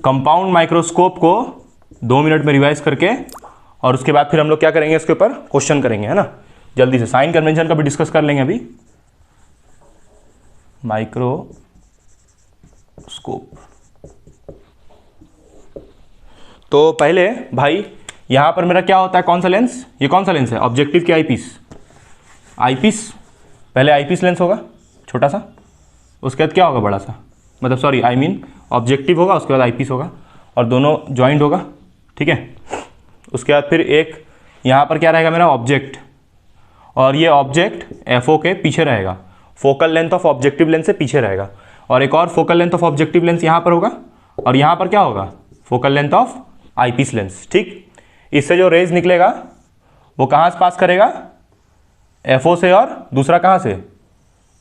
Compound microscope को 2 minute में revise करके और उसके बाद फिर हम लोग क्या करेंगे, इसके ऊपर क्वेश्चन करेंगे, है ना। जल्दी से साइन कन्वेंशन का भी डिस्कस कर लेंगे अभी। माइक्रोस्कोप, तो पहले भाई यहां पर मेरा क्या होता है, कौन सा लेंस, ये कौन सा लेंस है, ऑब्जेक्टिव की आईपीस, आईपीस पहले आईपीस लेंस होगा छोटा सा, उसके बाद क्या होगा बड़ा सा, मतलब सॉरी आई मीन ऑब्जेक्टिव होगा, उसके बाद आईपीस होगा और दोनों ज्वाइंट होगा, ठीक है। उसके बाद फिर एक यहाँ पर क्या रहेगा मेरा ऑब्जेक्ट, और ये ऑब्जेक्ट एफओ के पीछे रहेगा, focal length of objective lens से पीछे रहेगा, और एक और focal length of objective lens यहाँ पर होगा, और यहाँ पर क्या होगा, focal length of eyepiece lens, ठीक। इससे जो रेज निकलेगा वो कहाँ से पास करेगा, एफओ से, और दूसरा कहाँ से,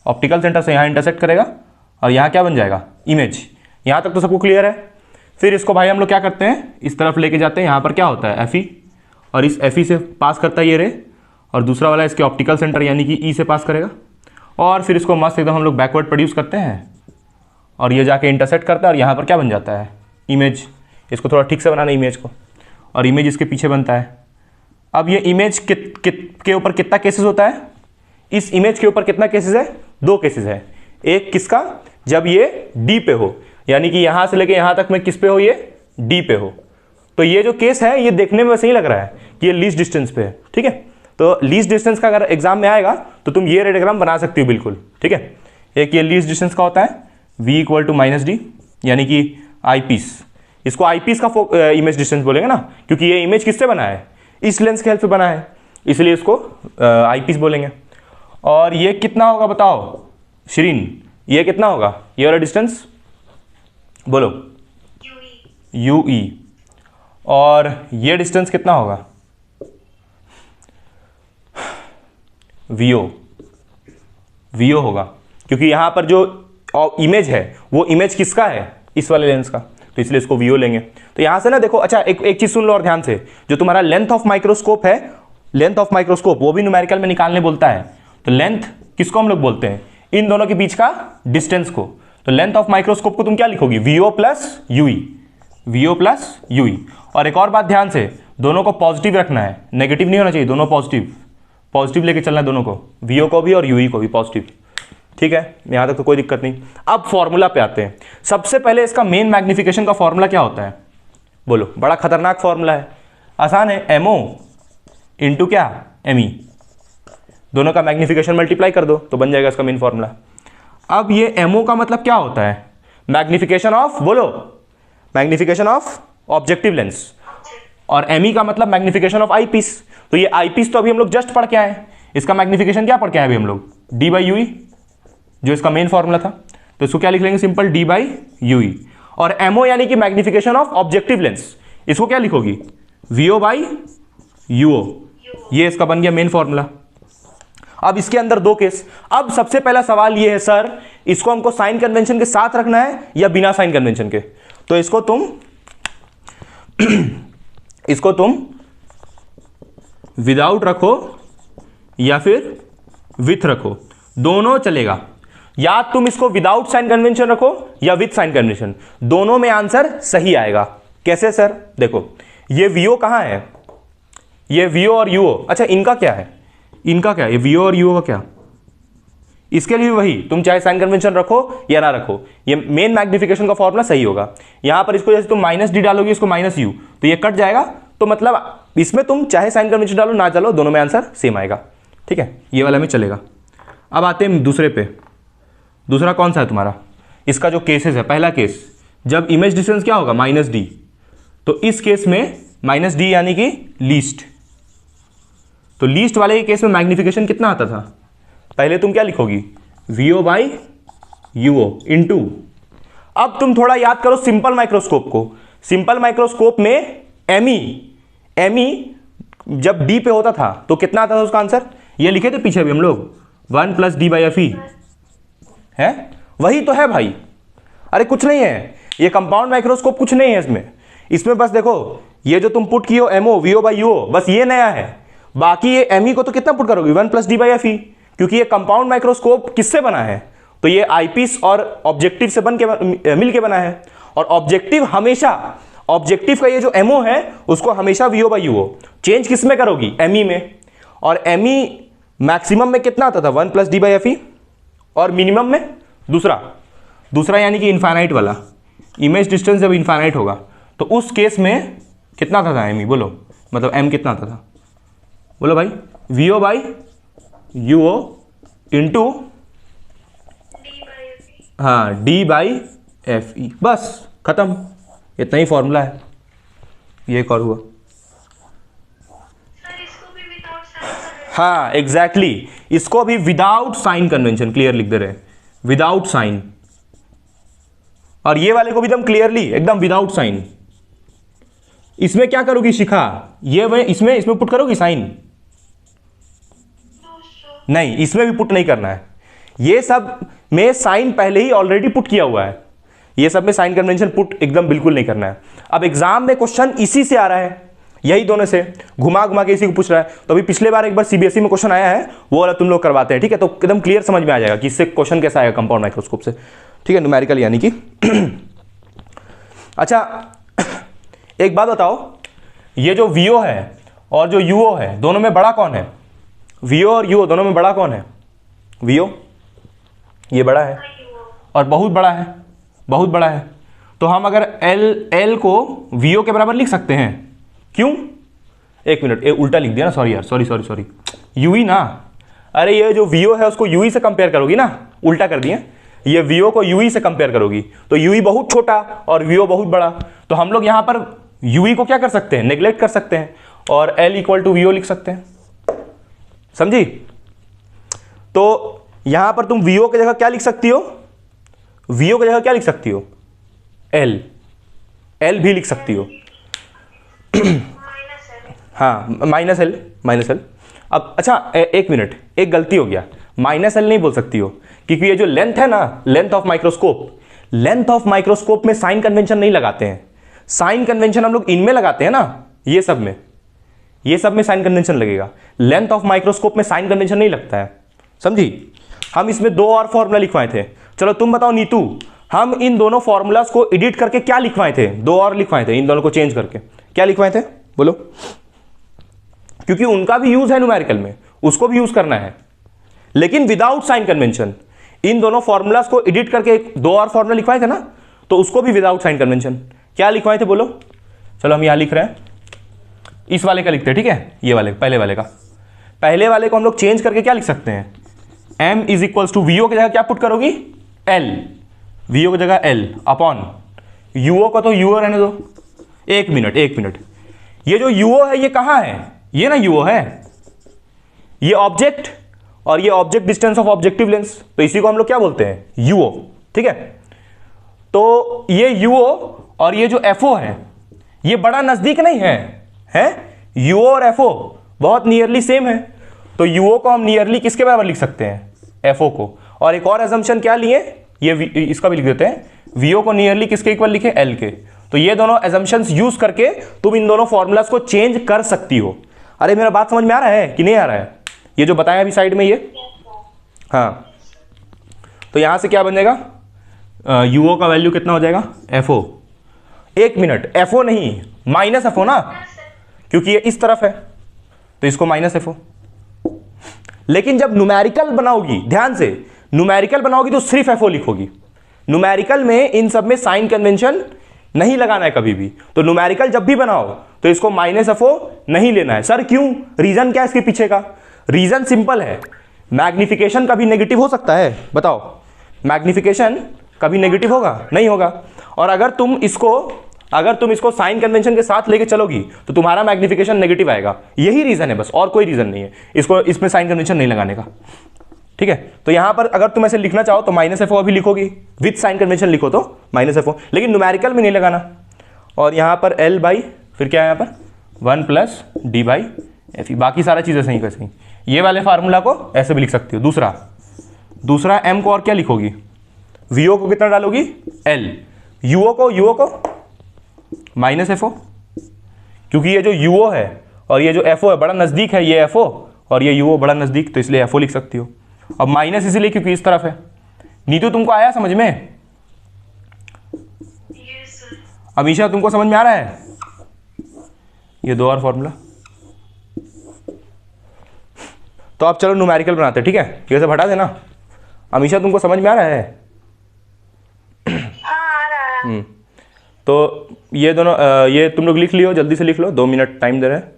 ऑप्टिकल सेंटर से यहाँ इंटरसेक्ट करेगा, और यहाँ क्या बन जाएगा, इमेज। यहाँ तक तो सबको क्लियर है। फिर इसको भाई हम लोग क्या करते हैं, इस तरफ लेके जाते हैं, यहाँ पर क्या होता है एफई, और इस एफई से पास करता है ये रे, और दूसरा वाला इसके ऑप्टिकल सेंटर यानी कि ई से पास करेगा, और फिर इसको मस्त एकदम हम लोग बैकवर्ड प्रोड्यूस करते हैं, और ये जाके इंटरसेक्ट करता है, और यहाँ पर क्या बन जाता है, इमेज। इसको थोड़ा ठीक से बनाना इमेज को, और इमेज इसके पीछे बनता है। अब ये इमेज के ऊपर कितना केसेस होता है, इस इमेज के ऊपर कितना केसेस है, 2 केसेस है। एक किसका, जब ये डी पे हो, यानी कि यहां से लेके यहां तक में किस पे हो, ये डी पे हो, तो ये जो केस है ये देखने में वैसे ही लग रहा है कि ये लीस्ट डिस्टेंस पे है, ठीक है। तो लीस्ट डिस्टेंस का अगर एग्जाम में आएगा तो तुम ये रेडियोग्राम बना सकती हो बिल्कुल, ठीक है। एक ये लीस्ट डिस्टेंस का होता है v इक्वल टू -d, यानी कि आई पीस, इसको आई पीस का इमेज डिस्टेंस बोलेंगे ना, क्योंकि ये इमेज किससे बना है, इस लेंस के हेल्प से बना है, इसलिए इसको आई पीस बोलेंगे। और ये कितना होगा बताओ श्रीन, ये कितना होगा, ये वाला डिस्टेंस बोलो, यूई। और ये डिस्टेंस कितना होगा, वीओ, वीओ होगा, क्योंकि यहां पर जो इमेज है वो इमेज किसका है, इस वाले लेंस का, तो इसलिए इसको वीओ लेंगे। तो यहां से ना देखो, अच्छा एक चीज सुन लो और ध्यान से, जो तुम्हारा लेंथ ऑफ माइक्रोस्कोप है, लेंथ ऑफ माइक्रोस्कोप वो भी न्यूमेरिकल में निकालने बोलता है। तो लेंथ किसको हम लोग बोलते हैं, इन दोनों के बीच का डिस्टेंस को। तो लेंथ ऑफ माइक्रोस्कोप को तुम क्या लिखोगी, VO plus UE, VO plus UE. और एक और बात ध्यान से, दोनों को पॉजिटिव रखना है, नेगेटिव नहीं होना चाहिए, दोनों पॉजिटिव, पॉजिटिव लेके चलना है दोनों को, वीओ को भी और यूई को भी पॉजिटिव, ठीक है। यहां तक तो कोई दिक्कत नहीं। अब फॉर्मूला पे आते हैं। सबसे पहले इसका मेन मैग्निफिकेशन का फॉर्मूला क्या होता है, बोलो, बड़ा खतरनाक फॉर्मूला है, आसान है, एमओ इंटू क्या, एमई, दोनों का मैग्निफिकेशन मल्टीप्लाई कर दो तो बन जाएगा इसका मेन फॉर्मूला। अब ये एमओ का मतलब क्या होता है, मैग्निफिकेशन ऑफ, बोलो, मैग्निफिकेशन ऑफ ऑब्जेक्टिव लेंस, और एमई का मतलब मैग्निफिकेशन ऑफ आईपीस। तो ये आईपीस तो अभी हम लोग जस्ट पढ़ के आए, इसका मैग्निफिकेशन क्या पढ़ के आए अभी हम लोग, डी बाई यूई, जो इसका मेन फॉर्मूला था। तो इसको क्या लिख लेंगे, सिंपल डी बाई यूई। और एमओ यानी कि मैग्निफिकेशन ऑफ ऑब्जेक्टिव लेंस, इसको क्या लिखोगी, वीओ बाई यूओ, ये इसका बन गया मेन फॉर्मूला। अब इसके अंदर 2 केस। अब सबसे पहला सवाल ये है, सर इसको हमको साइन कन्वेंशन के साथ रखना है या बिना साइन कन्वेंशन के। तो इसको तुम विदाउट रखो या फिर विथ रखो, दोनों चलेगा। या तुम इसको विदाउट साइन कन्वेंशन रखो या विथ साइन कन्वेंशन, दोनों में आंसर सही आएगा। कैसे सर, देखो ये वीओ कहां है, ये वीओ और यूओ, अच्छा इनका क्या है, इनका क्या है, ये वीओ और यूओ का क्या, इसके लिए वही, तुम चाहे साइन कन्वेंशन रखो या ना रखो, ये मेन मैग्निफिकेशन का फॉर्मूला सही होगा। यहां पर इसको जैसे तुम -d डालोगे, इसको -u, तो ये कट जाएगा, तो मतलब इसमें तुम चाहे साइन कन्वेंशन डालो ना डालो, दोनों में आंसर सेम आएगा, ठीक है, ये वाला में चलेगा। अब आते हैं दूसरे पे। दूसरा कौन सा है तुम्हारा, इसका जो केसेस है, पहला केस जब इमेज डिस्टेंस क्या होगा, -d, तो इस केस में -d यानी कि लीस्ट। तो लीस्ट वाले के केस में मैग्निफिकेशन कितना आता था, पहले तुम क्या लिखोगी, वीओ बाई यूओ इंटू, अब तुम थोड़ा याद करो सिंपल माइक्रोस्कोप को। सिंपल माइक्रोस्कोप में एमई जब डी पे होता था तो कितना आता था उसका आंसर, ये लिखे थे पीछे भी हम लोग, 1 + d/fe है, वही तो है भाई। अरे कुछ नहीं है, ये कंपाउंड माइक्रोस्कोप कुछ नहीं है इसमें बस देखो ये जो तुम पुट किए एमओ वीओ बाई यूओ, बस ये नया है। बाकी ये एमई को तो कितना पुट करोगे, 1 + d/fe, क्योंकि ये कंपाउंड माइक्रोस्कोप किससे बना है, तो ये आईपीस और ऑब्जेक्टिव से मिल के बना है। और ऑब्जेक्टिव हमेशा, ऑब्जेक्टिव का ये जो एमओ है उसको हमेशा वीओ बाई यूओ चेंज किस में करोगी, एमई में, और एमई मैक्सिमम में कितना आता था 1 प्लस डी बाई एफ ई, और मिनिमम में दूसरा यानी कि इनफाइनाइट वाला, इमेज डिस्टेंस जब इनफाइनाइट होगा तो उस केस में कितना आता था एमई, बोलो मतलब एम कितना आता था, बोलो भाई, वीओ बाई यूओ इंटू, हाँ डी बाई एफ ई, बस खत्म, इतना ही फॉर्मूला है, ये एक और हुआ। हाँ एग्जैक्टली इसको अभी विदाउट साइन कन्वेंशन क्लियर लिख दे रहे हैं, विदाउट साइन, और ये वाले को भी एकदम क्लियरली एकदम विदाउट साइन। इसमें क्या करोगी शिखा, ये मैं इसमें पुट करोगी साइन, नहीं इसमें भी पुट नहीं करना है, ये सब में साइन पहले ही ऑलरेडी पुट किया हुआ है, ये सब में साइन कन्वेंशन पुट एकदम बिल्कुल नहीं करना है। अब एग्जाम में क्वेश्चन इसी से आ रहा है, यही दोनों से घुमा घुमा के इसी को पूछ रहा है, तो अभी पिछले बार एक बार सीबीएसई में क्वेश्चन आया है, वो वाला तुम लोग करवाते हैं, ठीक है, तो एकदम क्लियर समझ में आ जाएगा कि इससे क्वेश्चन कैसा आएगा कंपाउंड माइक्रोस्कोप से, ठीक है, न्यूमेरिकल यानी कि। अच्छा एक बात बताओ, ये जो वीओ है और जो यूओ है दोनों में बड़ा कौन है, वीओ और यूओ दोनों में बड़ा कौन है, वीओ ये बड़ा है और बहुत बड़ा है, बहुत बड़ा है, तो हम अगर एल को वीओ के बराबर लिख सकते हैं, क्यों, एक मिनट, उल्टा लिख दिया ना, सॉरी यार, सॉरी यूई ना, अरे ये जो वीओ है उसको यूई से कंपेयर करोगी ना, उल्टा कर दिए, ये वीओ को यूई से कंपेयर करोगी तो यूई बहुत छोटा और वीओ बहुत बड़ा, तो हम लोग यहां पर यूई को क्या कर सकते हैं, नेग्लेक्ट कर सकते हैं और एल इक्वल टू वीओ लिख सकते हैं, समझी। तो यहां पर तुम वीओ की जगह क्या लिख सकती हो, वीओ की जगह क्या लिख सकती हो, एल भी लिख सकती हो, हाँ माइनस एल। अब अच्छा एक मिनट, एक गलती हो गया, माइनस एल नहीं बोल सकती हो, क्योंकि ये जो लेंथ है ना, लेंथ ऑफ माइक्रोस्कोप में साइन कन्वेंशन नहीं लगाते हैं, साइन कन्वेंशन हम लोग इनमें लगाते हैं ना, ये सब में साइन कन्वेंशन लगेगा, लेंथ ऑफ माइक्रोस्कोप में साइन कन्वेंशन नहीं लगता है, समझी। हम इसमें दो और फॉर्मूला लिखवाए थे, चलो तुम बताओ नीतू, हम इन दोनों फॉर्मूलाज को एडिट करके क्या लिखवाए थे, दो और लिखवाए थे, इन दोनों को चेंज करके क्या लिखवाए थे, बोलो, क्योंकि उनका भी यूज है न्यूमेरिकल में, उसको भी यूज करना है, लेकिन विदाउट साइन कन्वेंशन। इन दोनों फॉर्मूलाज को एडिट करके दो और फॉर्मूला लिखवाए थे ना, तो उसको भी विदाउट साइन कन्वेंशन क्या लिखवाए थे, बोलो। चलो हम यहां लिख रहे हैं, इस वाले का लिखते हैं, ठीक है, ये वाले पहले वाले को हम लोग चेंज करके क्या लिख सकते हैं, m is equals to VO की जगह क्या पुट करोगी, l, वीओ की जगह l अपॉन यूओ को तो यूओ रहने दो, एक मिनट, ये जो यूओ है ये कहां है, ये ना यूओ है, ये ऑब्जेक्ट और ये object distance of objective lens, तो इसी को हम लोग क्या बोलते हैं, यूओ, ठीक है। तो ये यूओ और ये जो एफओ है ये बड़ा नजदीक नहीं है, यूओ और एफओ बहुत नियरली सेम है, तो यूओ को हम नियरली किसके बराबर लिख सकते हैं, एफओ को। और एक और एजम्पशन क्या लिए, ये इसका भी लिख देते हैं, वीओ को नियरली किसके इक्वल लिखे, एल के। तो ये दोनों एजम्पशंस यूज करके तुम इन दोनों फॉर्मूलाज को चेंज कर सकती हो। अरे मेरा बात समझ में आ रहा है कि नहीं आ रहा है, ये जो बताया अभी साइड में ये, हाँ, तो यहां से क्या बनेगा, यूओ का वैल्यू कितना हो जाएगा, एफओ, एक मिनट, एफओ नहीं माइनस एफओ ना, क्योंकि ये इस तरफ है तो इसको माइनस एफओ। लेकिन जब न्यूमेरिकल बनाओगी, ध्यान से न्यूमेरिकल बनाओगी तो सिर्फ एफओ लिखोगी, न्यूमेरिकल में इन सब में साइन कन्वेंशन नहीं लगाना है कभी भी। तो न्यूमेरिकल जब भी बनाओ तो इसको माइनस एफओ नहीं लेना है। सर क्यों, रीजन क्या है इसके पीछे का, रीजन सिंपल है, मैग्निफिकेशन कभी नेगेटिव हो सकता है, बताओ, मैग्निफिकेशन कभी नेगेटिव होगा, नहीं होगा। और अगर तुम इसको साइन कन्वेंशन के साथ लेके चलोगी तो तुम्हारा मैग्निफिकेशन नेगेटिव आएगा, यही रीजन है बस, और कोई रीजन नहीं है इसमें साइन कन्वेंशन नहीं लगाने का, ठीक है। तो यहां पर अगर तुम ऐसे लिखना चाहो तो माइनस एफओ अभी लिखोगी, विथ साइन कन्वेंशन लिखो तो माइनस एफओ, लेकिन न्यूमेरिकल में नहीं लगाना। और यहां पर एल बाई फिर क्या है, यहां पर 1 प्लस डी बाई एफ ई, बाकी सारा चीजें सही कैसे, ये वाले फार्मूला को ऐसे भी लिख सकती हो। दूसरा एम को और क्या लिखोगी, वीओ को कितना डालोगी, एल, यूओ को माइनस एफओ, क्योंकि ये जो यूओ है और ये जो एफओ है बड़ा नजदीक है, ये एफओ और ये यूओ बड़ा नजदीक, तो इसलिए एफओ लिख सकती हो। अब माइनस इसलिए क्योंकि इस तरफ है। नीतू तुमको आया समझ में, अमीशा तुमको समझ में आ रहा है ये दो और फॉर्मूला? तो अब चलो न्यूमेरिकल बनाते हैं, ठीक है? ये सब हटा देना। अमीशा तुमको समझ में आ रहा है? हाँ आ रहा है। तो ये दोनों ये तुम लोग लिख लियो, जल्दी से लिख लो, 2 मिनट टाइम दे रहे हैं।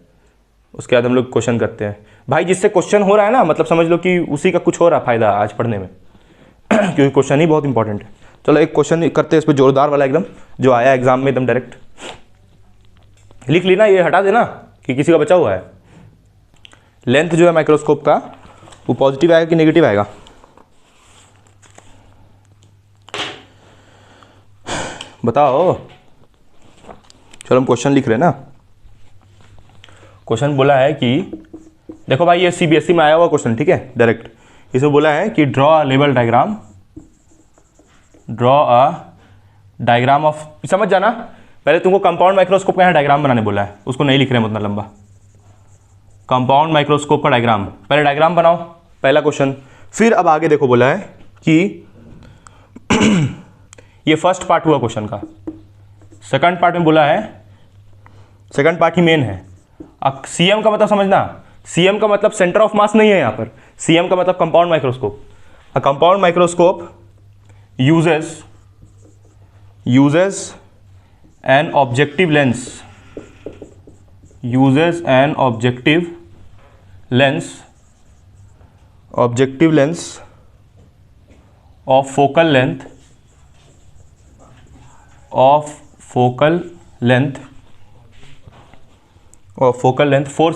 उसके बाद हम लोग क्वेश्चन करते हैं। भाई जिससे क्वेश्चन हो रहा है ना, मतलब समझ लो कि उसी का कुछ हो रहा फायदा आज पढ़ने में क्योंकि क्वेश्चन ही बहुत इंपॉर्टेंट है। चलो एक क्वेश्चन करते हैं इस पर, जोरदार वाला एकदम, जो आया एग्जाम में एकदम डायरेक्ट। लिख ली ना, ये हटा देना कि किसी का बचा हुआ है। लेंथ जो है माइक्रोस्कोप का वो पॉजिटिव आएगा कि नेगेटिव आएगा? बताओ। चलो हम क्वेश्चन लिख रहे हैं ना। क्वेश्चन बोला है कि देखो भाई, ये सीबीएसई में आया हुआ क्वेश्चन, ठीक है, डायरेक्ट। इसमें बोला है कि draw a level diagram, draw a diagram of, समझ जाना। पहले तुमको कंपाउंड माइक्रोस्कोप का यहाँ डायग्राम बनाने बोला है, उसको नहीं लिख रहे हैं उतना लंबा। कंपाउंड माइक्रोस्कोप का डायग्राम, पहले डायग्राम बनाओ, पहला क्वेश्चन। फिर अब आगे देखो बोला है कि ये फर्स्ट पार्ट हुआ क्वेश्चन का। सेकंड पार्ट में बोला है, सेकंड पार्ट ही मेन है। अब सीएम का मतलब समझना, सीएम का मतलब सेंटर ऑफ मास नहीं है यहाँ पर। सीएम का मतलब compound microscope. A compound microscope uses an objective lens, uses an objective lens of focal length, of focal length 4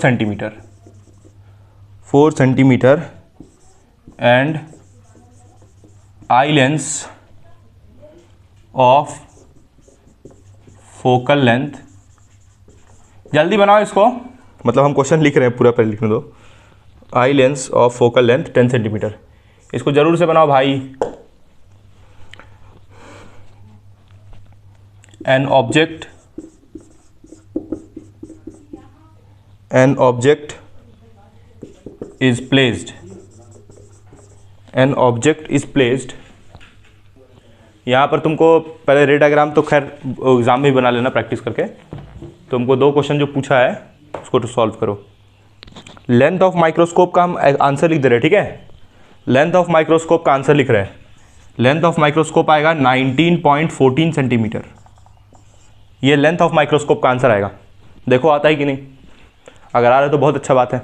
centimeter, and eye lens of focal length, जल्दी बनाओ इसको, मतलब हम क्वेश्चन लिख रहे हैं पूरा, पहले लिखने दो। Eye lens of focal length 10 centimetre, इसको जरूर से बनाओ भाई। An object is placed, an object is placed। यहाँ पर तुमको पहले रे डायग्राम तो खैर एग्जाम में भी बना लेना प्रैक्टिस करके। तुमको दो क्वेश्चन जो पूछा है उसको तो सॉल्व करो। लेंथ ऑफ माइक्रोस्कोप का हम आंसर लिख दे रहे हैं, ठीक है? लेंथ ऑफ माइक्रोस्कोप का आंसर लिख रहे हैं। लेंथ ऑफ माइक्रोस्कोप आएगा 19.14 सेंटीमीटर। ये लेंथ ऑफ माइक्रोस्कोप का आंसर आएगा। देखो आता है कि नहीं, अगर आ रहा है तो बहुत अच्छा बात है।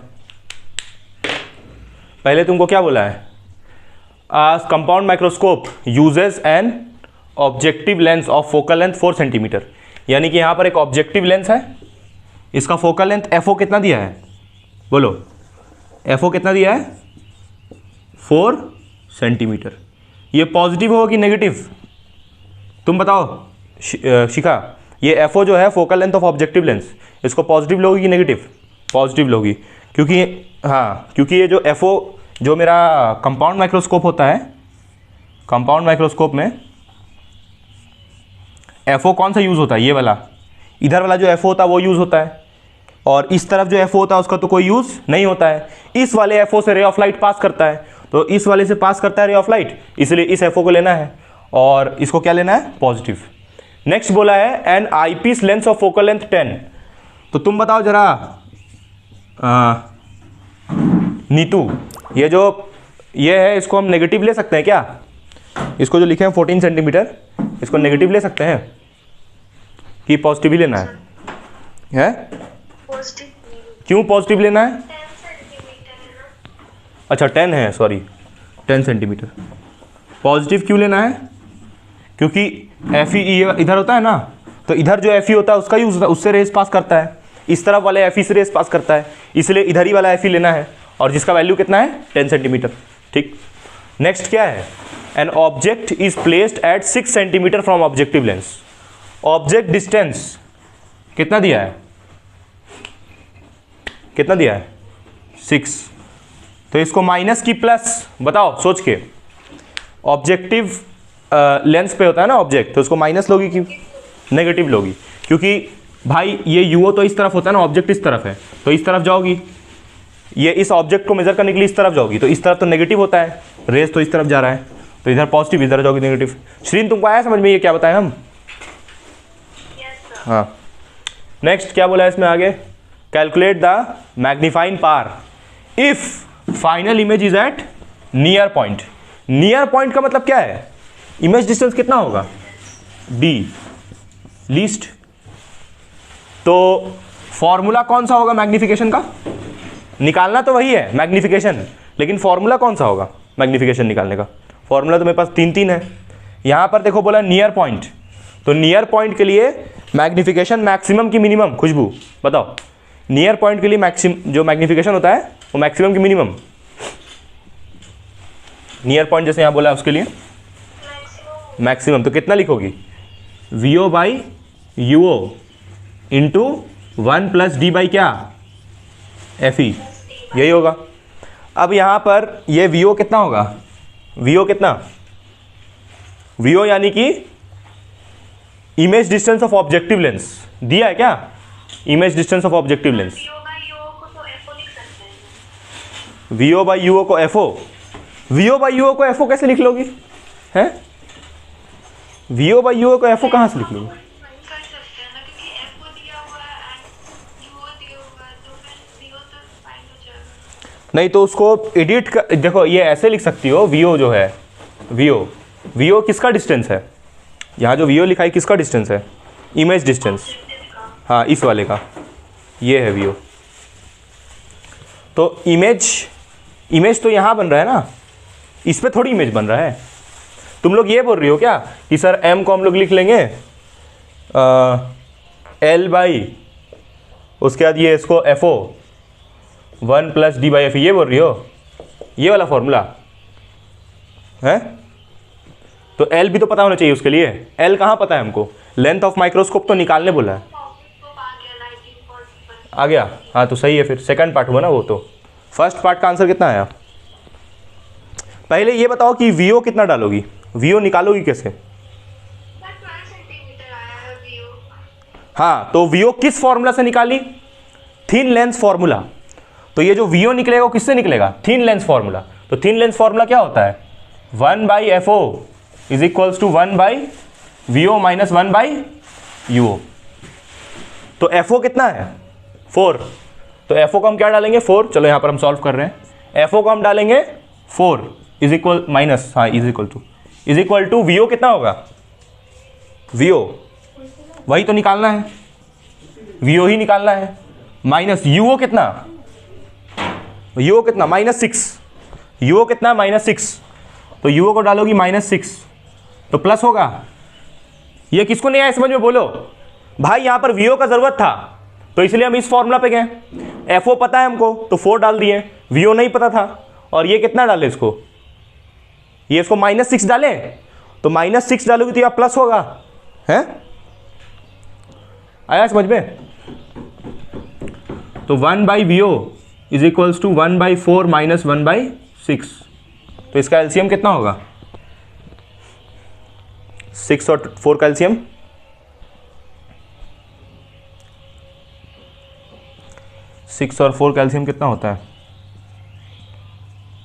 पहले तुमको क्या बोला है? Compound microscope uses an objective lens of focal length 4 centimetre, यानी कि यहाँ पर एक ऑब्जेक्टिव लेंस है, इसका फोकल लेंथ एफओ कितना दिया है? बोलो, एफओ कितना दिया है? 4 सेंटीमीटर। ये पॉजिटिव होगा कि नेगेटिव? तुम बताओ शिखा, ये एफओ जो है focal length of objective lens, इसको पॉजिटिव लोगी कि नेगेटिव? पॉजिटिव लोगी, क्योंकि हाँ, क्योंकि ये जो एफओ जो मेरा कंपाउंड माइक्रोस्कोप होता है, कंपाउंड माइक्रोस्कोप में एफओ कौन सा यूज़ होता है? ये वाला, इधर वाला जो एफओ होता है वो यूज़ होता है, और इस तरफ जो एफओ होता है उसका तो कोई यूज़ नहीं होता है। इस वाले एफओ से रे ऑफ लाइट पास करता है, तो इस वाले से पास करता है रे ऑफ लाइट, इसलिए इस एफओ को लेना है और इसको क्या लेना है? पॉजिटिव। नेक्स्ट बोला है an eyepiece lens of focal length 10। तो तुम बताओ जरा नीतू, ये जो ये है इसको हम नेगेटिव ले सकते हैं क्या? इसको जो लिखे हैं 14 सेंटीमीटर, इसको नेगेटिव ले सकते हैं कि पॉजिटिव ही लेना है? पॉजिटिव। क्यों पॉजिटिव लेना है? 10 सेंटीमीटर है ना? अच्छा 10 है, सॉरी 10 सेंटीमीटर। पॉजिटिव क्यों लेना है? क्योंकि एफ ई इधर होता है ना, तो इधर जो एफ ई होता है उसका यूज होता है, उससे रेस पास करता है। इस तरफ वाले एफ ई से रेस पास करता है, इसलिए इधर ही वाला एफ ई लेना है, और जिसका वैल्यू कितना है? 10 सेंटीमीटर। ठीक, नेक्स्ट क्या है? An object is placed at 6 centimetre from objective lens. Object distance कितना दिया है? कितना दिया है? 6। तो इसको माइनस की प्लस, बताओ सोच के। ऑब्जेक्टिव लेंस पे होता है ना ऑब्जेक्ट, तो उसको माइनस लोगी कि नेगेटिव लोगी? क्योंकि भाई ये यूओ तो इस तरफ होता है ना, ऑब्जेक्ट इस तरफ है, तो इस तरफ जाओगी। ये इस ऑब्जेक्ट को मेजर करने के लिए इस तरफ जाओगी, तो इस तरफ तो नेगेटिव होता है, रेस तो इस तरफ जा रहा है, तो इधर पॉजिटिव, इधर जाओगी नेगेटिव। श्रीन तुमको आया समझ में ये क्या बताएं हम? Yes, हाँ, नेक्स्ट क्या बोला है इसमें आगे, calculate the magnifying power if final image is at near point. Near point का मतलब क्या है, इमेज डिस्टेंस कितना होगा, d लीस्ट। तो फॉर्मूला कौन सा होगा मैग्निफिकेशन का, निकालना तो वही है मैग्निफिकेशन, लेकिन फॉर्मूला कौन सा होगा मैग्निफिकेशन निकालने का, फॉर्मूला तो मेरे पास तीन है। यहाँ पर देखो बोला नियर पॉइंट, तो नियर पॉइंट के लिए मैग्निफिकेशन मैक्सिमम की मिनिमम, खुशबू बताओ, नियर पॉइंट के लिए मैक्सिमम जो मैग्निफिकेशन होता है वो मैक्सिमम की मिनिमम, नियर पॉइंट जैसे यहाँ बोला उसके लिए मैक्सिमम, तो कितना लिखोगी, VO by UO into 1 plus D by क्या, FE, यही होगा। अब यहाँ पर ये VO कितना होगा, VO कितना, VO यानी कि image distance of objective lens, दिया है क्या, image distance of objective lens, VO by UO को FO, VO बाई UO को FO कैसे लिख लोगी, हैं, VO बाई UO को FO कहाँ से लिख लोगी, नहीं तो उसको एडिट कर, देखो ये ऐसे लिख सकती हो, VO जो है, VO किसका डिस्टेंस है, यहाँ जो VO लिखा है किसका डिस्टेंस है, इमेज डिस्टेंस, हाँ इस वाले का, ये है VO। तो इमेज तो यहाँ बन रहा है ना, इस पे थोड़ी इमेज बन रहा है। तुम लोग ये बोल रही हो क्या कि सर M को हम लोग लिख लेंगे L बाई, उसके बाद ये इसको FO 1 plus D by FE, ये बोल रही हो, ये वाला फॉर्मूला है। तो L भी तो पता होना चाहिए उसके लिए, L कहाँ पता है हमको, लेंथ ऑफ माइक्रोस्कोप तो निकालने बोला है, आ गया, हाँ तो सही है, फिर सेकंड पार्ट हुआ ना वो, तो फर्स्ट पार्ट का आंसर कितना आया। पहले ये बताओ कि VO कितना डालोगी, VO निकालोगी कैसे, हाँ तो VO किस फॉर्मूला से निकाली, थिन लेंस फॉर्मूला। तो ये जो VO निकलेगा वो किससे निकलेगा, थिन लेंस फॉर्मूला। तो थिन लेंस फॉर्मूला क्या होता है, 1 by FO is equals to 1 by VO minus 1 by UO। तो FO कितना है 4, तो FO को हम क्या डालेंगे 4, चलो यहाँ पर हम सॉल्व कर रहे हैं, FO को हम डालेंगे 4 इज इक्वल माइनस, हाँ इज इक्वल टू VO कितना होगा, VO वही तो निकालना है, VO ही निकालना है, माइनस UO कितना, UO कितना -6, UO कितना -6, तो UO को डालोगी -6 तो प्लस होगा। ये किसको नहीं आया समझ में बोलो भाई, यहाँ पर VO का जरूरत था तो इसलिए हम इस फॉर्मूला पे गए, FO पता है हमको तो 4 डाल दिए, VO नहीं पता था, और ये कितना डाले इसको, ये इसको -6 डाले, तो -6 डालोगे तो यह प्लस होगा, है आया समझ में। तो 1 by VO is equals to 1 by 4 minus 1 by 6, तो इसका एलसीएम कितना होगा, 6 और 4 का एलसीएम 6 और 4 का एलसीएम कितना होता है,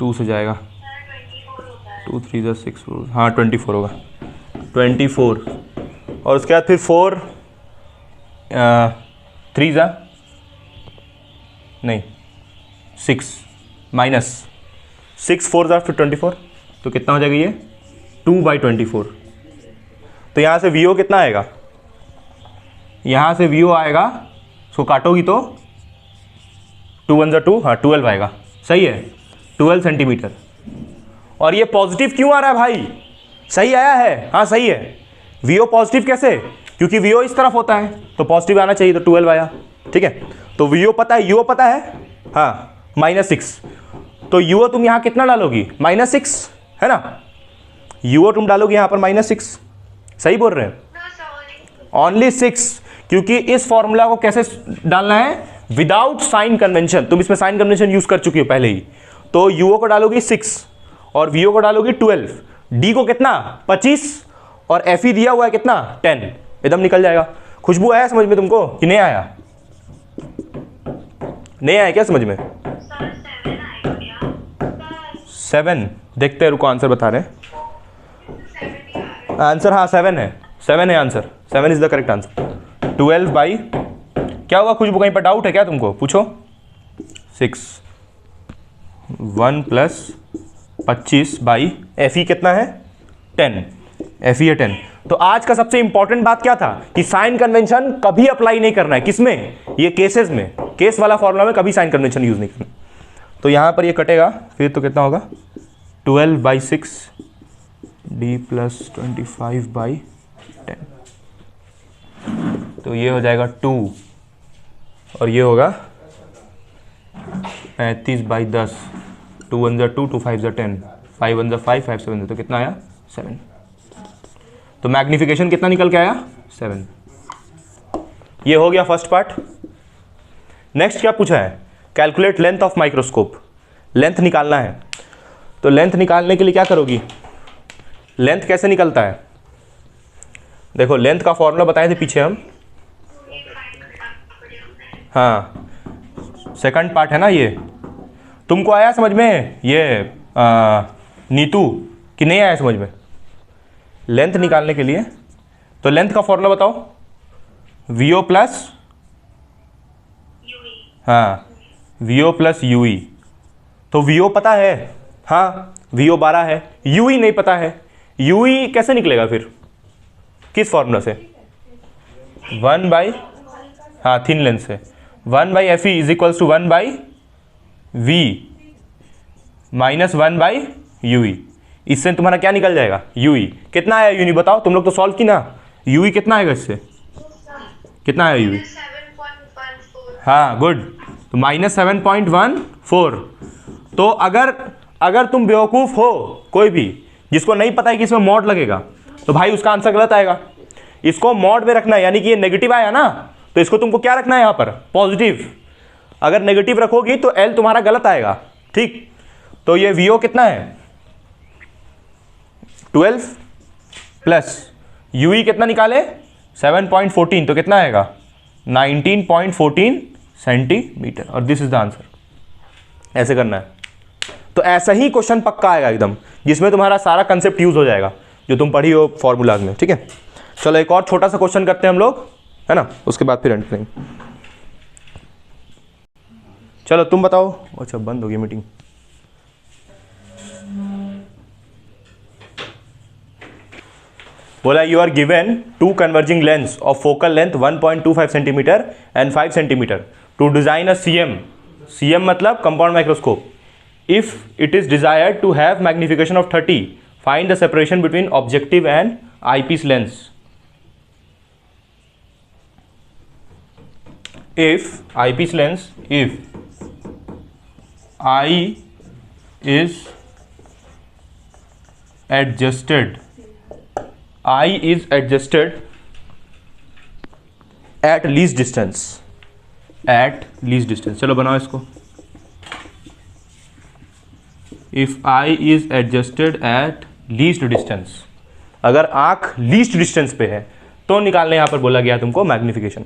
2 से जाएगा, 2 3 जा 6, हाँ 24 होगा, 24, और उसके बाद फिर 4 3 जा नहीं 6 माइनस 6 4 जा फिर 24, तो कितना हो जाएगा ये 2 बाई 24। तो यहाँ से VO कितना आएगा, यहाँ से VO आएगा, उसको काटोगी तो 2 1 जा 2, हाँ 12 आएगा, सही है 12 सेंटीमीटर। और ये पॉजिटिव क्यों आ रहा है भाई, सही आया है, हाँ सही है, VO पॉजिटिव कैसे, क्योंकि VO इस तरफ होता है तो पॉजिटिव आना चाहिए, तो 12 आया, ठीक है। तो VO पता है, UO पता है, हाँ -6, तो UO तुम यहाँ कितना डालोगी -6, है ना, UO तुम डालोगी यहाँ पर -6, सही बोल रहे हैं, ओनली 6, क्योंकि इस फॉर्मूला को कैसे डालना है, विदाउट साइन कन्वेंशन। तुम इसमें साइन कन्वेंशन यूज कर चुकी हो पहले ही, तो UO को डालोगी 6 और VO को डालोगी 12, D को कितना 25 और FE दिया हुआ है कितना 10, एकदम निकल जाएगा। खुशबू आया समझ में तुमको कि नहीं आया, नहीं आया क्या समझ में, 7, देखते हैं रुको आंसर बता रहे हैं, आंसर हाँ 7 है, 7 है answer, 7 is the correct answer. 12 by क्या होगा खुशबू, कहीं पर डाउट है क्या तुमको, पूछो। 6 1 प्लस 25 बाई FE कितना है 10, FE है 10। तो आज का सबसे इंपॉर्टेंट बात क्या था कि साइन कन्वेंशन कभी अप्लाई नहीं करना है, किसमें, ये केसेस में, केस वाला फॉर्मूला में कभी साइन कन्वेंशन यूज नहीं करना। तो यहां पर ये कटेगा, फिर तो कितना होगा 12/6 d प्लस 25/10, तो ये हो जाएगा 2 और ये होगा 35/10, 2 1 2 2 5 10, 5 1 5 5 7, तो कितना आया 7। तो मैग्निफिकेशन कितना निकल के आया 7। ये हो गया फर्स्ट पार्ट। नेक्स्ट क्या पूछा है, calculate length of microscope, length निकालना है। तो लेंथ निकालने के लिए क्या करोगी, लेंथ कैसे निकलता है, देखो लेंथ का फॉर्मूला बताए थे पीछे हम, हाँ सेकंड पार्ट है ना ये, तुमको आया समझ में ये नीतू कि नहीं आया समझ में, लेंथ निकालने के लिए। तो लेंथ का फॉर्मूला बताओ, VO प्लस, हाँ VO प्लस UE। तो VO पता है, हाँ VO 12 है, UE नहीं पता है, UE कैसे निकलेगा फिर, किस फॉर्मूला से, 1 बाई, हाँ थिन लेंथ से, 1/FE is equals to 1/V minus 1/UE। इससे तुम्हारा क्या निकल जाएगा, UE कितना आया, यूनी बताओ, तुम लोग तो सॉल्व की ना, UE कितना आएगा इससे, कितना आया UE, 7.14। हाँ गुड, तो -7.14। तो अगर तुम बेवकूफ़ हो कोई भी जिसको नहीं पता है कि इसमें मॉड लगेगा, तो भाई उसका आंसर गलत आएगा। इसको मॉड में रखना है, यानी कि ये नेगेटिव आया ना, तो इसको तुमको क्या रखना है यहाँ पर, पॉजिटिव। अगर नेगेटिव रखोगी तो L तुम्हारा गलत आएगा, ठीक। तो ये VO कितना है 12 प्लस UE कितना निकाले 7.14, तो कितना आएगा 19.14 सेंटीमीटर, और दिस इज द आंसर। ऐसे करना है। तो ऐसा ही क्वेश्चन पक्का आएगा एकदम, जिसमें तुम्हारा सारा कंसेप्ट यूज हो जाएगा जो तुम पढ़ी हो फॉर्मूलाज में, ठीक है। चलो एक और छोटा सा क्वेश्चन करते हैं हम लोग, है ना, उसके बाद फिर एंड करेंगे। चलो तुम बताओ, अच्छा बंद हो गई मीटिंग। बोला you are given 2 converging lens of focal length 1.25 centimetre and 5 centimetre to design a CM मतलब compound microscope. If it is desired to have magnification of 30, find the separation between objective and eyepiece lens. if eyepiece lens, if eye is adjusted at least distance, चलो बनाओ इसको। if eye is adjusted at least distance, अगर आंख least distance पे है तो निकालने यहां पर बोला गया तुमको मैग्निफिकेशन।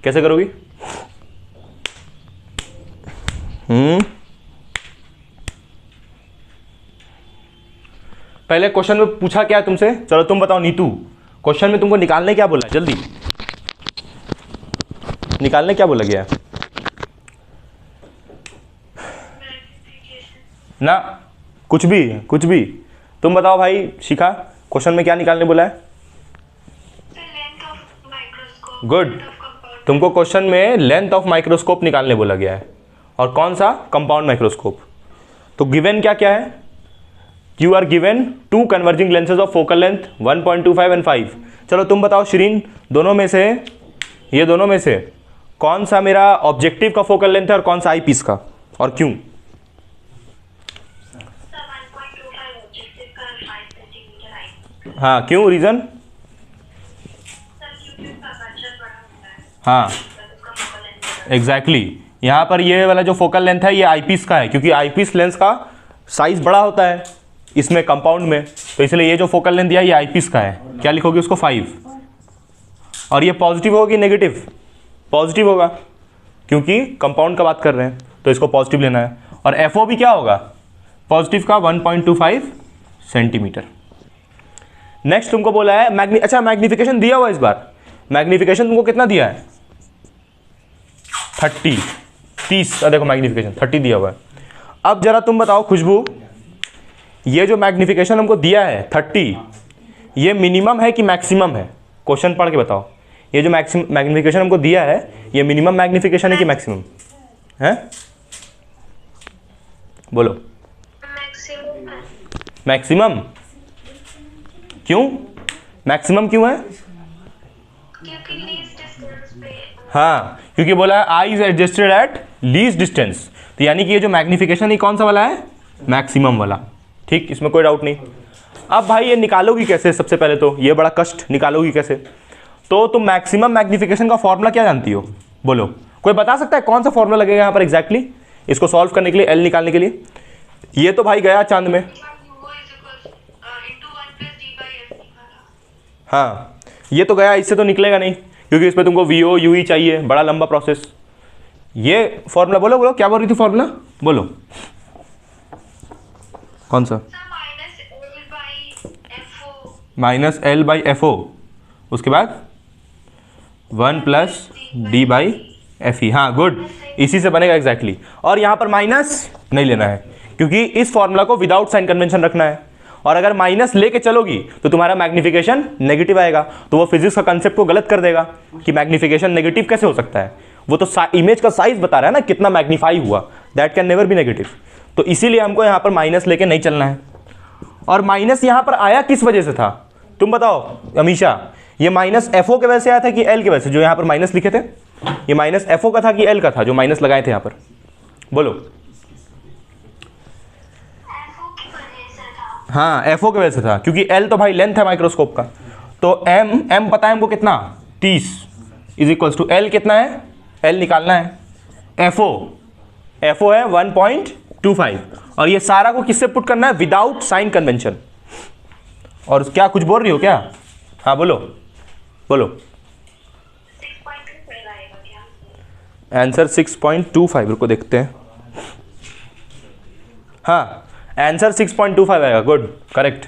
कैसे करोगी, पहले क्वेश्चन में पूछा क्या तुमसे, चलो तुम बताओ नीतू, क्वेश्चन में तुमको निकालने क्या बोला, जल्दी निकालने क्या बोला गया ना, कुछ भी तुम बताओ भाई। शिखा, क्वेश्चन में क्या निकालने बोला है, गुड, तुमको क्वेश्चन में लेंथ ऑफ माइक्रोस्कोप निकालने बोला गया है, और कौन सा, कंपाउंड माइक्रोस्कोप। तो गिवन क्या क्या है, you are given 2 converging lenses of focal length 1.25 and 5। चलो तुम बताओ शिरीन, दोनों में से, ये दोनों में से कौन सा मेरा ऑब्जेक्टिव का फोकल लेंथ है और कौन सा आई पीस का, और क्यों। 1.25 ऑब्जेक्टिव का 5 सेंटीमीटर आई। हाँ क्यों, रीजन, हाँ एग्जैक्टली यहाँ पर ये वाला जो फोकल लेंथ है ये आईपीस का है, क्योंकि आईपीस लेंस का साइज बड़ा होता है इसमें कंपाउंड में, तो इसलिए ये जो फोकल लेंथ दिया ये आईपीस का है। क्या लिखोगे उसको 5, और ये पॉजिटिव होगी नेगेटिव, पॉजिटिव होगा क्योंकि कंपाउंड का बात कर रहे हैं, तो इसको पॉजिटिव लेना है। और एफओ भी क्या होगा, पॉजिटिव का 1.25 सेंटीमीटर। नेक्स्ट तुमको बोला है अच्छा मैग्निफिकेशन दिया हुआ इस बार, मैग्निफिकेशन तुमको कितना दिया है? 30। देखो मैग्निफिकेशन 30 दिया हुआ है। अब जरा तुम बताओ खुशबू, ये जो मैग्निफिकेशन हमको दिया है 30, ये मिनिमम है कि मैक्सिमम है? क्वेश्चन पढ़ के बताओ। ये जो मैग्निफिकेशन हमको दिया है, ये मिनिमम मैग्निफिकेशन है कि मैक्सिमम है? बोलो। मैक्सिमम है। मैक्सिमम क्यों? मैक्सिमम क्यों है? क्योंकि लीस्ट डिस्टेंस पे। हाँ, क्योंकि बोला eye is adjusted at least distance, तो यानी कि ये जो मैग्निफिकेशन है कौन सा वाला है? मैक्सिमम वाला। ठीक, इसमें कोई डाउट नहीं। अब भाई ये निकालोगी कैसे? सबसे पहले तो ये बड़ा कष्ट, निकालोगी कैसे? तो तुम मैक्सिमम मैग्निफिकेशन का फॉर्मूला क्या जानती हो? बोलो, कोई बता सकता है कौन सा फॉर्मूला लगेगा यहाँ पर एग्जैक्टली इसको सॉल्व करने के लिए, एल निकालने के लिए? ये तो भाई गया चांद में। हाँ, ये तो गया, इससे तो निकलेगा नहीं, क्योंकि इसमें तुमको वी ओ यू ई चाहिए, बड़ा लंबा प्रोसेस। ये फॉर्मूला बोलो, बोलो क्या बोल रही थी फॉर्मूला? बोलो कौन सा? Minus L by F O, उसके बाद 1 plus D by F E. हाँ गुड, इसी से बनेगा एग्जैक्टली। और यहाँ पर माइनस नहीं लेना है, क्योंकि इस फॉर्मूला को विदाउट साइन कन्वेंशन रखना है, और अगर माइनस लेके चलोगी तो तुम्हारा मैग्निफिकेशन नेगेटिव आएगा, तो वो फिजिक्स का कंसेप्ट को गलत कर देगा कि मैग्निफिकेशन नेगेटिव कैसे हो सकता है। वो तो इमेज का साइज बता रहा है ना कितना मैग्नीफाई हुआ, that can never be negative. तो इसीलिए हमको यहाँ पर माइनस लेके नहीं चलना है। और माइनस यहाँ पर आया किस वजह से था? तुम बताओ अमीशा, ये माइनस एफ ओ के वजह से आया था कि एल के वजह से? जो यहाँ पर माइनस लिखे थे, ये माइनस एफ ओ का था कि एल का था जो माइनस लगाए थे यहाँ पर? बोलो। हाँ, एफ ओ की वजह से था, क्योंकि एल तो भाई लेंथ है माइक्रोस्कोप का। तो एम पता है हमको कितना? 30 इज इक्वल्स टू एल कितना है? एल निकालना है। एफ ओ है 1.25, और ये सारा को किससे पुट करना है? Without sign convention. और क्या कुछ बोल रही हो क्या? हाँ बोलो बोलो। 6.25 आएगा क्या? आंसर 6.25, रुको देखते हैं। हाँ, आंसर 6.25 आएगा, गुड करेक्ट।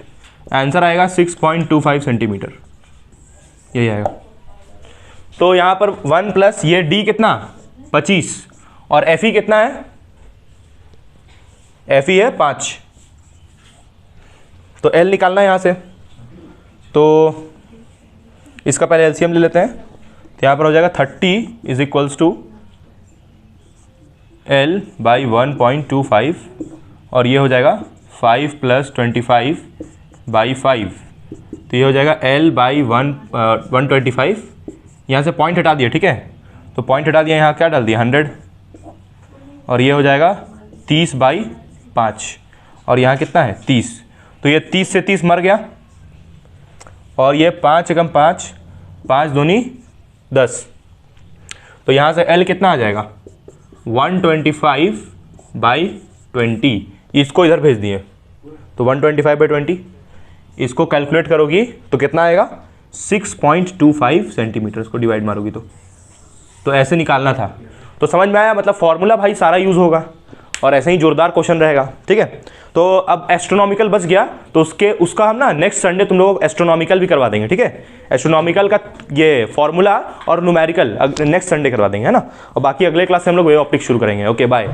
आंसर आएगा 6.25 सेंटीमीटर, यही आएगा। तो यहाँ पर 1 प्लस ये डी कितना? 25, और एफ ई कितना है? एफ ई है 5, तो एल निकालना है यहाँ से। तो इसका पहले एलसीएम ले लेते हैं, तो यहाँ पर हो जाएगा 30 is equals to L by 1.25, और ये हो जाएगा 5 प्लस 25 बाई 5, तो ये हो जाएगा L बाई 125। यहाँ से पॉइंट हटा दिया, ठीक है, तो पॉइंट हटा दिया, यहाँ क्या डाल दिया? 100, और ये हो जाएगा 30 बाई 5, और यहाँ कितना है? 30, तो ये 30 से 30 मर गया, और ये 5 एकम 5, 5 दूनी 10, तो यहाँ से L कितना आ जाएगा? 125 बाई 20, इसको इधर भेज दिए, तो 125 बाई 20, इसको कैलकुलेट करोगी तो कितना आएगा? 6.25 सेंटीमीटर को डिवाइड मारोगी तो ऐसे निकालना था। तो समझ में आया? मतलब फॉर्मूला भाई सारा यूज़ होगा, और ऐसे ही जोरदार क्वेश्चन रहेगा, ठीक है। तो अब एस्ट्रोनॉमिकल बच गया, तो उसका हम ना नेक्स्ट संडे तुम लोग एस्ट्रोनॉमिकल भी करवा देंगे, ठीक है। एस्ट्रोनॉमिकल का ये फॉर्मूला और न्यूमेरिकल नेक्स्ट संडे करवा देंगे, है ना। और बाकी अगले क्लास से हम लोग वे ऑप्टिक्स शुरू करेंगे। Okay bye.